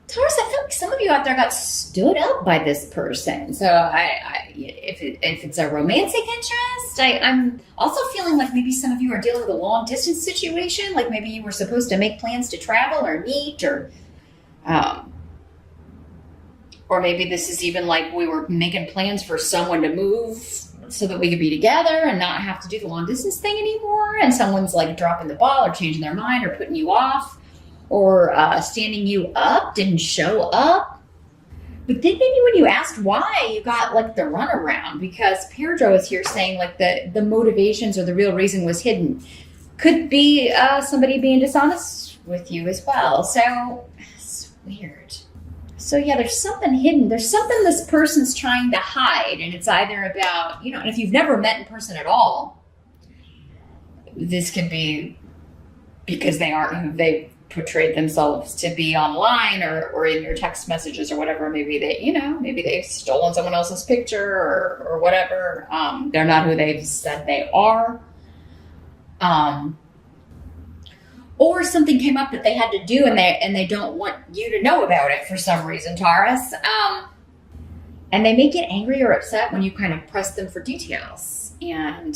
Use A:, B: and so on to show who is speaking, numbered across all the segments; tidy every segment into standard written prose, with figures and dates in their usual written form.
A: Taurus, I feel like some of you out there got stood up by this person. So if it's a romantic interest, I'm also feeling like maybe some of you are dealing with a long distance situation. Like maybe you were supposed to make plans to travel or meet, or maybe this is even like we were making plans for someone to move so that we could be together and not have to do the long distance thing anymore. And someone's like dropping the ball or changing their mind or putting you off or standing you up, didn't show up. But then maybe when you asked why, you got like the runaround because Pedro is here saying like the motivations or the real reason was hidden. Could be somebody being dishonest with you as well. So it's weird. So yeah, there's something hidden. There's something this person's trying to hide. And it's either about, and if you've never met in person at all, this could be because they aren't who they portrayed themselves to be online or in your text messages or whatever. Maybe maybe they've stolen someone else's picture or whatever. They're not who they've said they are. Or something came up that they had to do and they don't want you to know about it for some reason, Taurus. And they may get angry or upset when you kind of press them for details. And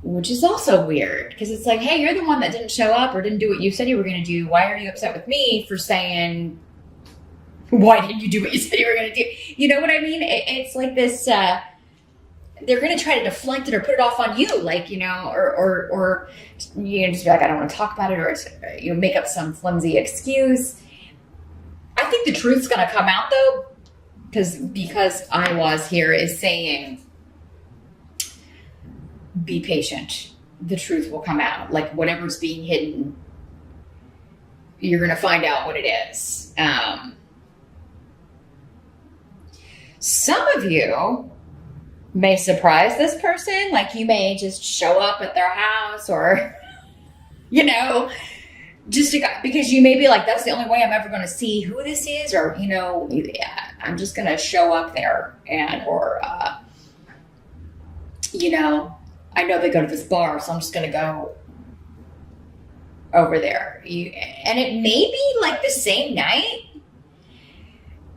A: which is also weird because it's like, hey, you're the one that didn't show up or didn't do what you said you were going to do. Why are you upset with me for saying, why didn't you do what you said you were going to do? You know what I mean? It's like this, they're going to try to deflect it or put it off on you, like, or just be like, I don't want to talk about it, or make up some flimsy excuse. I think the truth's going to come out though, because I was here is saying, be patient. The truth will come out. Like whatever's being hidden, you're going to find out what it is. Some of you may surprise this person. Like you may just show up at their house or, just because you may be like, that's the only way I'm ever going to see who this is. Or, I'm just going to show up there I know they go to this bar, so I'm just going to go over there. And it may be like the same night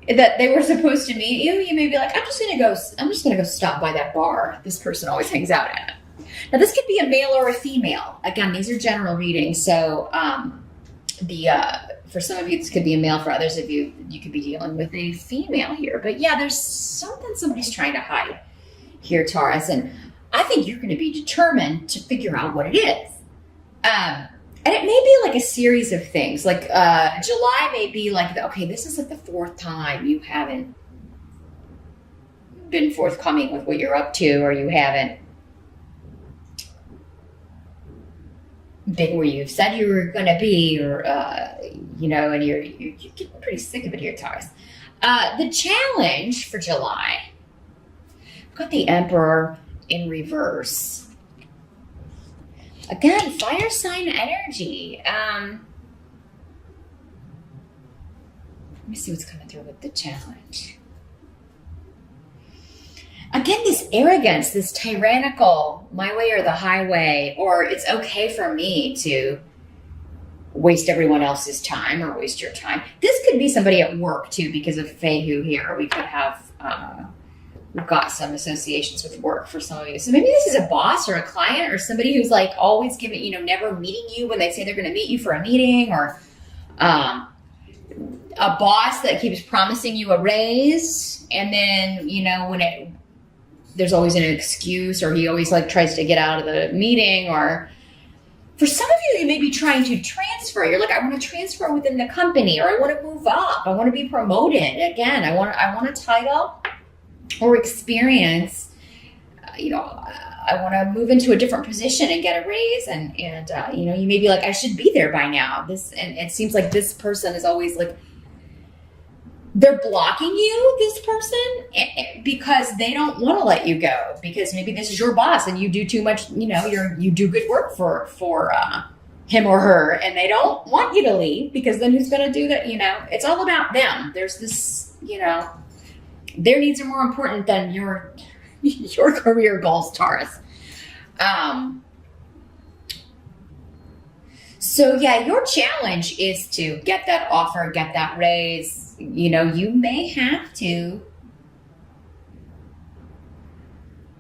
A: that they were supposed to meet you. You may be like, I'm just going to go stop by that bar this person always hangs out at. Now, this could be a male or a female. Again, these are general readings. So for some of you, this could be a male. For others of you, you could be dealing with a female here. But yeah, there's something somebody's trying to hide here, Taurus. And I think you're going to be determined to figure out what it is. And it may be like a series of things. Like July may be like, okay, this is like the fourth time you haven't been forthcoming with what you're up to, or you haven't been where you've said you were going to be, or, and you're getting pretty sick of it here, Taurus. The challenge for July, I've got the Emperor in reverse. Again, fire sign energy. Let me see what's coming through with the challenge. Again, this arrogance, this tyrannical, my way or the highway, or it's okay for me to waste everyone else's time or waste your time. This could be somebody at work too, because of Fehu here. We could have, we've got some associations with work for some of you. So maybe this is a boss or a client or somebody who's like always giving, never meeting you when they say they're going to meet you for a meeting, or a boss that keeps promising you a raise. And then, when there's always an excuse, or he always like tries to get out of the meeting. Or for some of you, you may be trying to transfer. You're like, I want to transfer within the company, or I want to move up. I want to be promoted. Again, I want a title or experience. I want to move into a different position and get a raise. And you may be like, I should be there by now. And it seems like this person is always like, they're blocking you, this person, because they don't want to let you go, because maybe this is your boss and you do too much, you do good work for him or her, and they don't want you to leave, because then who's going to do that? It's all about them. There's this, their needs are more important than your career goals, Taurus. So yeah, your challenge is to get that offer, get that raise. You may have to.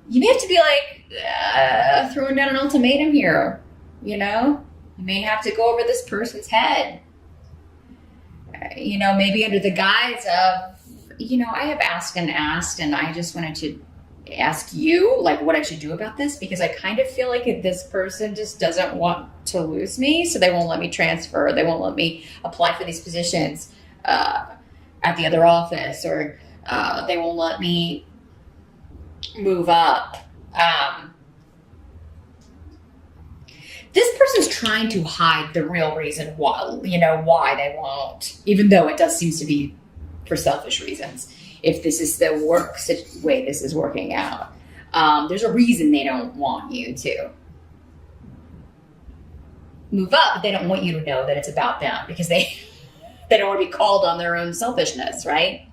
A: You may have to be like throwing down an ultimatum here. You may have to go over this person's head. Maybe under the guise of, I have asked, and I just wanted to ask you, like, what I should do about this, because I kind of feel like this person just doesn't want to lose me, so they won't let me transfer. They won't let me apply for these positions at the other office, or they won't let me move up. This person's trying to hide the real reason why they won't, even though it does seem to be for selfish reasons. If this is the way this is working out, there's a reason they don't want you to move up, but they don't want you to know that it's about them, because they don't want to be called on their own selfishness, right?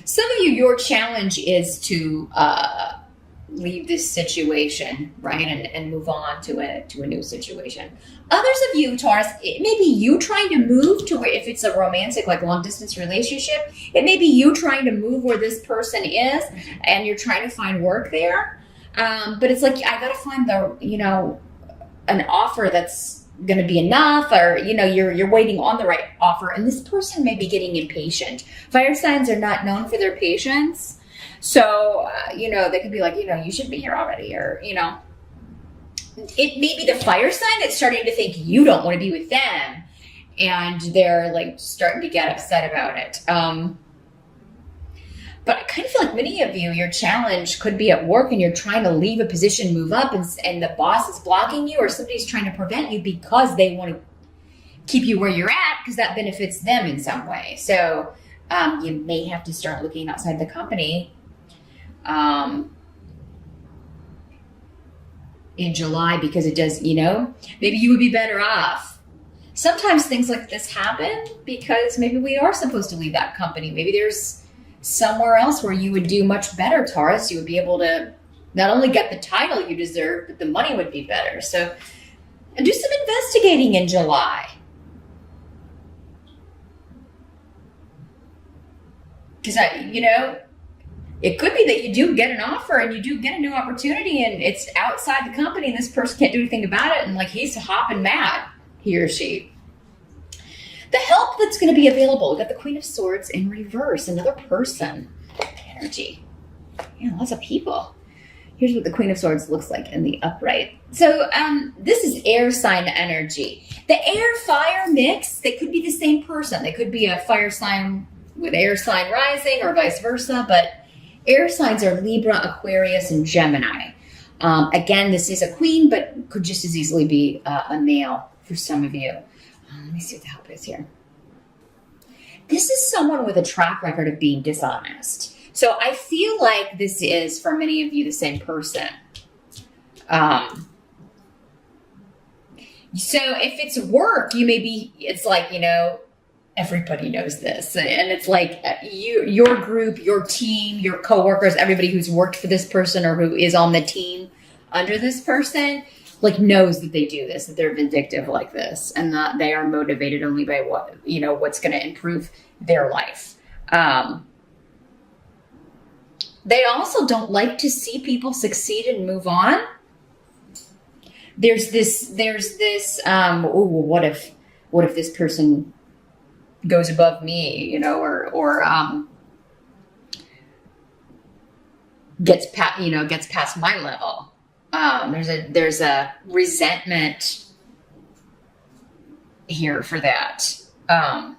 A: Some of you, your challenge is to leave this situation, right, and move on to a new situation. Others of you, Taurus, it may be you trying to move to where, if it's a romantic, like long distance relationship, it may be you trying to move where this person is, and you're trying to find work there. But it's like, I got to find an offer that's going to be enough, or you're waiting on the right offer, and this person may be getting impatient. Fire signs are not known for their patience. So, they could be like, you should be here already, or, it may be the fire sign that's starting to think you don't want to be with them, and they're like starting to get upset about it. But I kind of feel like many of you, your challenge could be at work, and you're trying to leave a position, move up, and the boss is blocking you, or somebody's trying to prevent you because they want to keep you where you're at, because that benefits them in some way. So you may have to start looking outside the company in July, because it does, maybe you would be better off. Sometimes things like this happen because maybe we are supposed to leave that company. Maybe there's somewhere else where you would do much better, Taurus. You would be able to not only get the title you deserve, but the money would be better. So do some investigating in July. Because, it could be that you do get an offer and you do get a new opportunity, and it's outside the company, and this person can't do anything about it, and like he's hopping mad, he or she. The help that's going to be available, we've got the Queen of Swords in reverse, another person energy. Yeah, lots of people. Here's what the Queen of Swords looks like in the upright. So this is air sign energy. The air-fire mix, they could be the same person. They could be a fire sign with air sign rising, or vice versa, but air signs are Libra, Aquarius, and Gemini. Again, this is a queen, but could just as easily be a male for some of you. Let me see what the help is here. This is someone with a track record of being dishonest. So I feel like this is, for many of you, the same person. So if it's work, it's like, everybody knows this. And it's like your group, your team, your coworkers, everybody who's worked for this person or who is on the team under this person, like knows that they do this, that they're vindictive like this, and that they are motivated only by what's going to improve their life. They also don't like to see people succeed and move on. There's this, what if this person goes above me, or gets past my level. There's a resentment here for that. I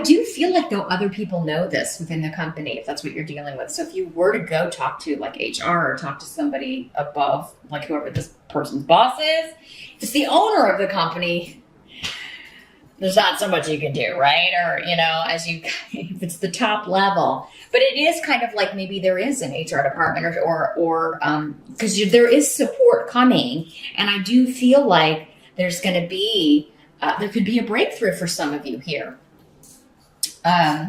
A: do feel like, though, other people know this within the company, if that's what you're dealing with. So if you were to go talk to like HR, or talk to somebody above, like whoever this person's boss is, if it's the owner of the company, there's not so much you can do, right? Or, if it's the top level. But it is kind of like maybe there is an HR department or because there is support coming. And I do feel like there's going to be, there could be a breakthrough for some of you here. Other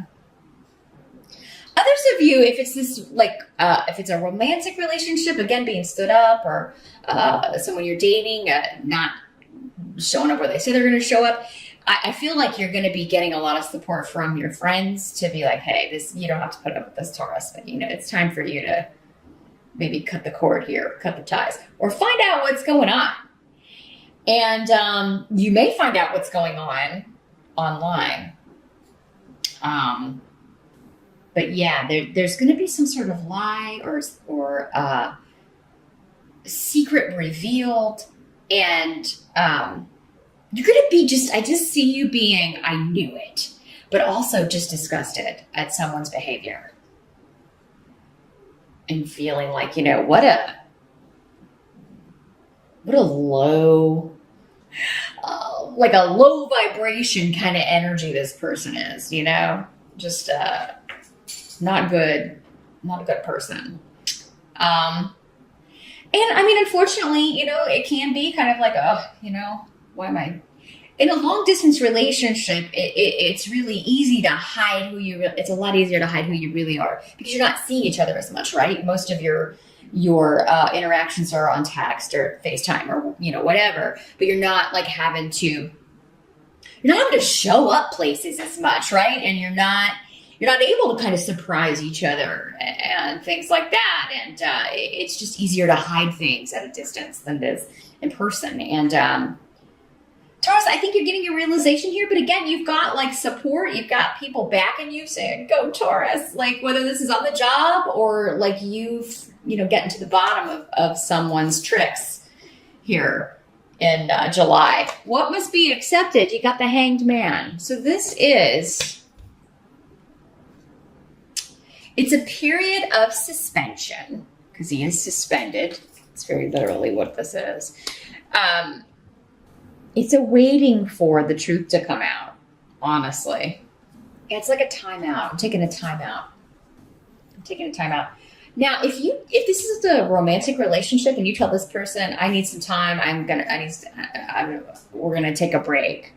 A: Others of you, if it's this like, if it's a romantic relationship, again, being stood up, or someone you're dating, not showing up where they say they're going to show up, I feel like you're going to be getting a lot of support from your friends to be like, hey, you don't have to put up with this, Taurus, but it's time for you to maybe cut the cord here, cut the ties, or find out what's going on. And you may find out what's going on online. But yeah, there's going to be some sort of lie or secret revealed. And you're going to be I just see you being, I knew it, but also just disgusted at someone's behavior. And feeling like, what a low, like a low vibration kind of energy this person is, just not good, not a good person. And I mean, unfortunately, it can be kind of like, why am I in a long distance relationship? It's really easy to hide it's a lot easier to hide who you really are because you're not seeing each other as much, right? Most of your interactions are on text or FaceTime or, whatever, but you're not having to show up places as much, right? And you're not able to kind of surprise each other and things like that. And it's just easier to hide things at a distance than it is in person. And Taurus, I think you're getting a realization here, but again, you've got support. You've got people backing you saying, go Taurus, whether this is on the job or you've, getting to the bottom of someone's tricks here in July. What must be accepted? You got the Hanged Man. So it's a period of suspension because he is suspended. It's very literally what this is. It's a waiting for the truth to come out, honestly. It's like a timeout. I'm taking a timeout. Now, if this is a romantic relationship and you tell this person, I need some time, we're gonna take a break.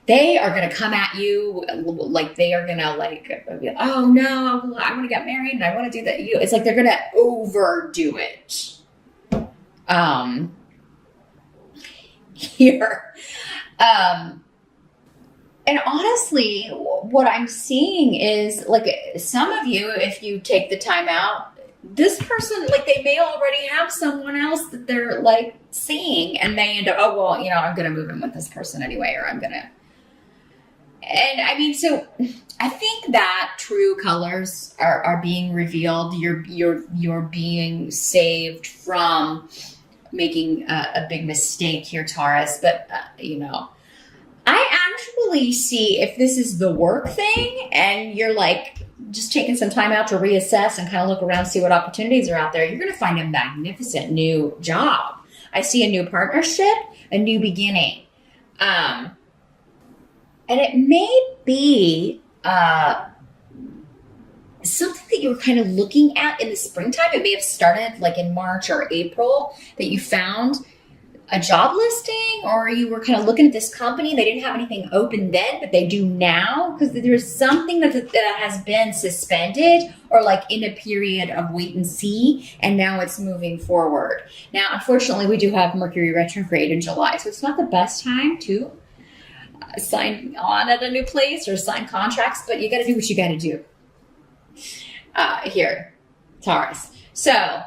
A: They are gonna come at you they are gonna be like, oh no, I want to get married and I want to do that. It's like they're gonna overdo it. Here. And honestly, what I'm seeing is some of you, if you take the time out, this person, they may already have someone else that they're seeing and they end up, oh, well, I'm going to move in with this person anyway, or I'm going to. And I mean, so I think that true colors are being revealed. You're being saved from making a big mistake here, Taurus. But, I actually see if this is the work thing and you're just taking some time out to reassess and kind of look around, see what opportunities are out there, you're going to find a magnificent new job. I see a new partnership, a new beginning. And it may be something that you were kind of looking at in the springtime. It may have started in March or April that you found a job listing, or you were kind of looking at this company. They didn't have anything open then, but they do now because there's something that has been suspended or in a period of wait and see, and now it's moving forward. Now, unfortunately, we do have Mercury retrograde in July, so it's not the best time to sign on at a new place or sign contracts, but you got to do what you got to do here, Taurus. So,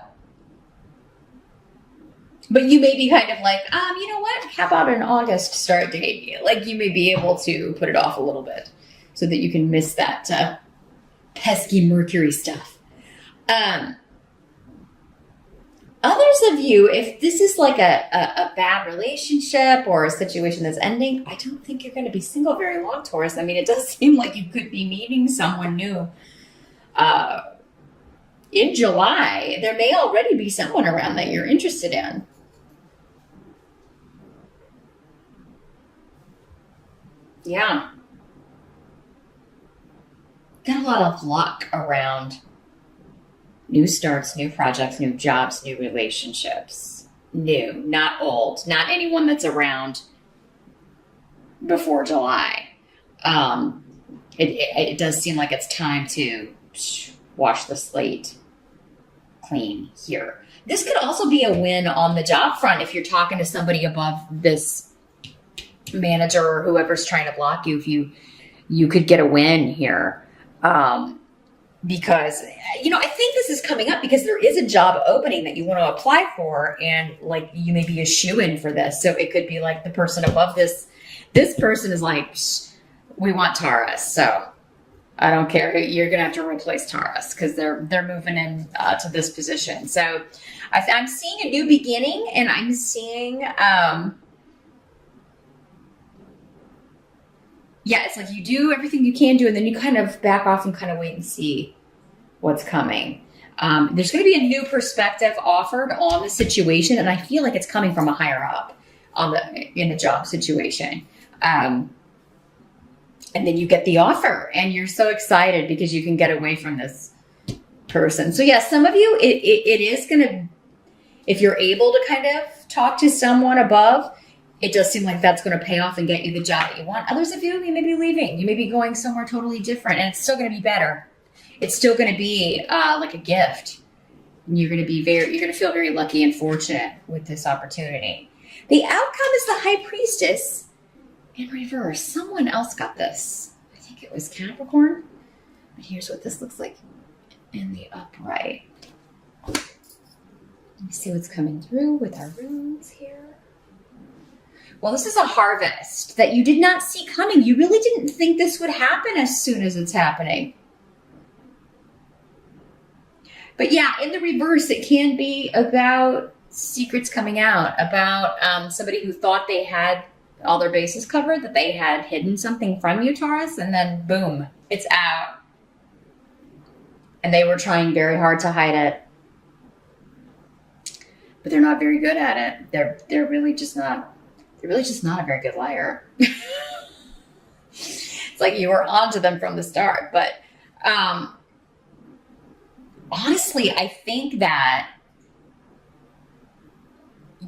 A: but you may be kind of you know what? How about an August start date? You may be able to put it off a little bit so that you can miss that pesky Mercury stuff. Others of you, if this is a bad relationship or a situation that's ending, I don't think you're going to be single very long, Taurus. I mean, it does seem like you could be meeting someone new in July. There may already be someone around that you're interested in. Yeah. Got a lot of luck around new starts, new projects, new jobs, new relationships. New, not old, not anyone that's around before July. it does seem like it's time to wash the slate clean here. This could also be a win on the job front if you're talking to somebody above this manager or whoever's trying to block you. If you could get a win here. Because, I think this is coming up because there is a job opening that you want to apply for, and like you may be a shoo-in for this. So it could be like the person above this person is like, we want Taurus. So I don't care. You're going to have to replace Taurus because they're moving in to this position. So I'm seeing a new beginning, and I'm seeing, it's like you do everything you can do, and then you kind of back off and kind of wait and see what's coming. There's going to be a new perspective offered on the situation, and I feel like it's coming from a higher up in the job situation. And then you get the offer, and you're so excited because you can get away from this person. So yeah, some of you, it is going to, if you're able to kind of talk to someone above, it does seem like that's going to pay off and get you the job that you want. Others of you may be leaving. You may be going somewhere totally different, and it's still going to be better. It's still going to be like a gift. And you're going to feel very lucky and fortunate with this opportunity. The outcome is the High Priestess in reverse. Someone else got this. I think it was Capricorn. But here's what this looks like in the upright. Let me see what's coming through with our runes here. Well, this is a harvest that you did not see coming. You really didn't think this would happen as soon as it's happening. But yeah, in the reverse, it can be about secrets coming out, about somebody who thought they had all their bases covered, that they had hidden something from you, Taurus, and then boom, it's out. And they were trying very hard to hide it. But they're not very good at it. They're really just not a very good liar. It's like you were onto them from the start. But honestly, I think that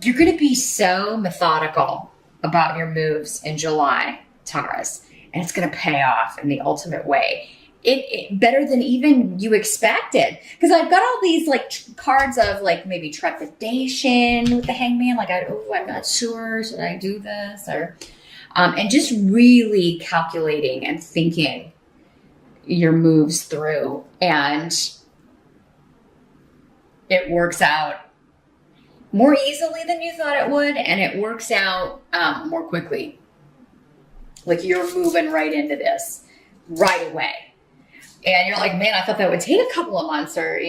A: you're going to be so methodical about your moves in July, Taurus, and it's going to pay off in the ultimate way. It better than even you expected. Because I've got all these like cards of like maybe trepidation with the Hangman. Like, I'm not sure. Should I do this? Or, and just really calculating and thinking your moves through. And it works out more easily than you thought it would. And it works out more quickly. Like you're moving right into this right away. And you're like, man, I thought that would take a couple of months so yeah,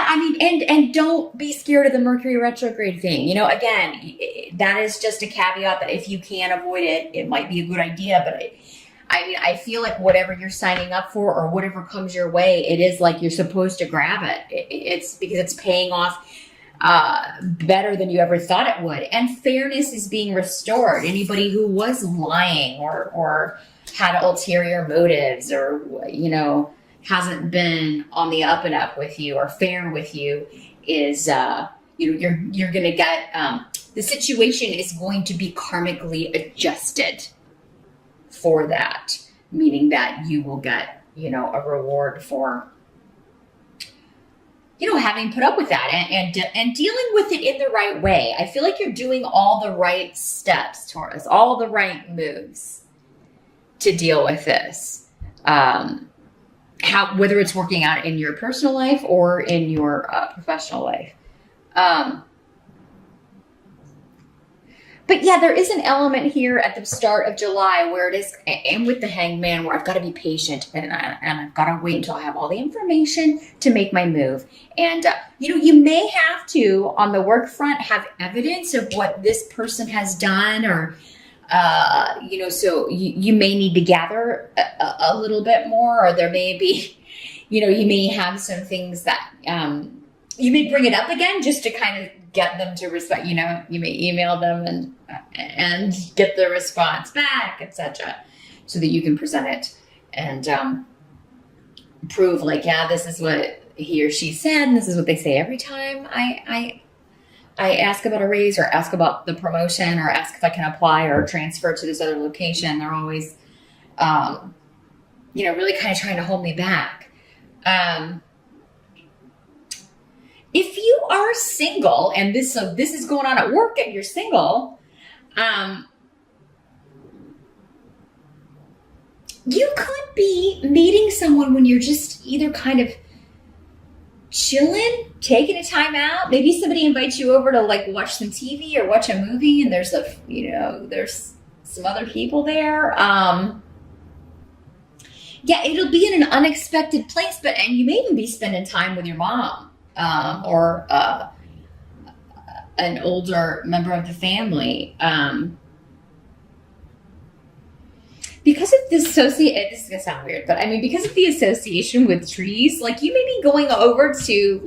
A: I mean, and don't be scared of the Mercury retrograde thing. Again, that is just a caveat that if you can avoid it, it might be a good idea. But I feel like whatever you're signing up for or whatever comes your way, it is like you're supposed to grab it. It's because it's paying off better than you ever thought it would. And fairness is being restored. Anybody who was lying or had ulterior motives or, hasn't been on the up and up with you or fair with you is, you're going to get, the situation is going to be karmically adjusted for that, meaning that you will get, a reward for, having put up with that and dealing with it in the right way. I feel like you're doing all the right steps, Taurus, all the right moves to deal with this. Whether it's working out in your personal life or in your professional life. But yeah, there is an element here at the start of July where it is, and with the Hangman, where I've got to be patient and I've got to wait until I have all the information to make my move. And, you may have to, on the work front, have evidence of what this person has done or, so you may need to gather a little bit more, or there may be, you may have some things that, you may bring it up again just to kind of get them to respect, you may email them and get the response back, etc., so that you can present it and, prove like, yeah, this is what he or she said, and this is what they say every time I I ask about a raise or ask about the promotion or ask if I can apply or transfer to this other location, they're always, really kind of trying to hold me back. If you are single and this is going on at work and you're single, you could be meeting someone when you're just either kind of chilling, taking a time out. Maybe somebody invites you over to like watch some TV or watch a movie, and there's there's some other people there. It'll be in an unexpected place, and you may even be spending time with your mom or an older member of the family. Because of this this is gonna sound weird, but I mean, because of the association with trees, like you may be going over to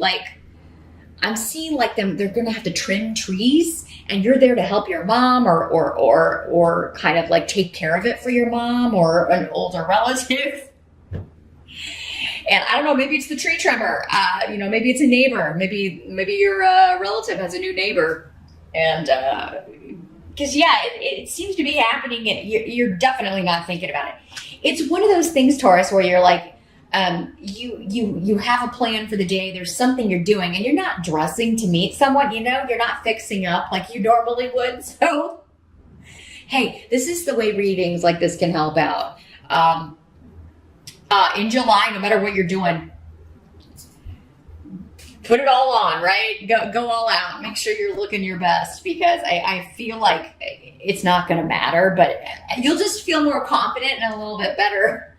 A: I'm seeing they're gonna have to trim trees, and you're there to help your mom or kind of like take care of it for your mom or an older relative. And I don't know, maybe it's the tree trimmer, maybe it's a neighbor, maybe your relative has a new neighbor, and because it seems to be happening, and you're definitely not thinking about it. It's one of those things, Taurus, where you're like, you have a plan for the day. There's something you're doing, and you're not dressing to meet someone. You're not fixing up like you normally would. So, hey, this is the way readings like this can help out. In July, no matter what you're doing, put it all on, right? Go all out. Make sure you're looking your best, because I feel like it's not going to matter, but you'll just feel more confident and a little bit better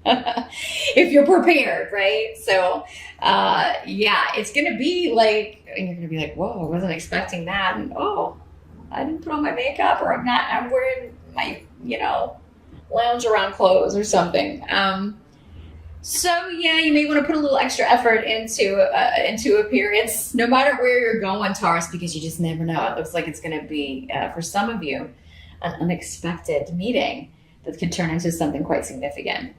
A: if you're prepared, right? So, it's going to be like, and you're going to be like, whoa, I wasn't expecting that. And, oh, I didn't put on my makeup, or I'm wearing my, lounge around clothes or something. So you may want to put a little extra effort into appearance, no matter where you're going, Taurus, because you just never know. It looks like it's going to be, for some of you, an unexpected meeting that could turn into something quite significant.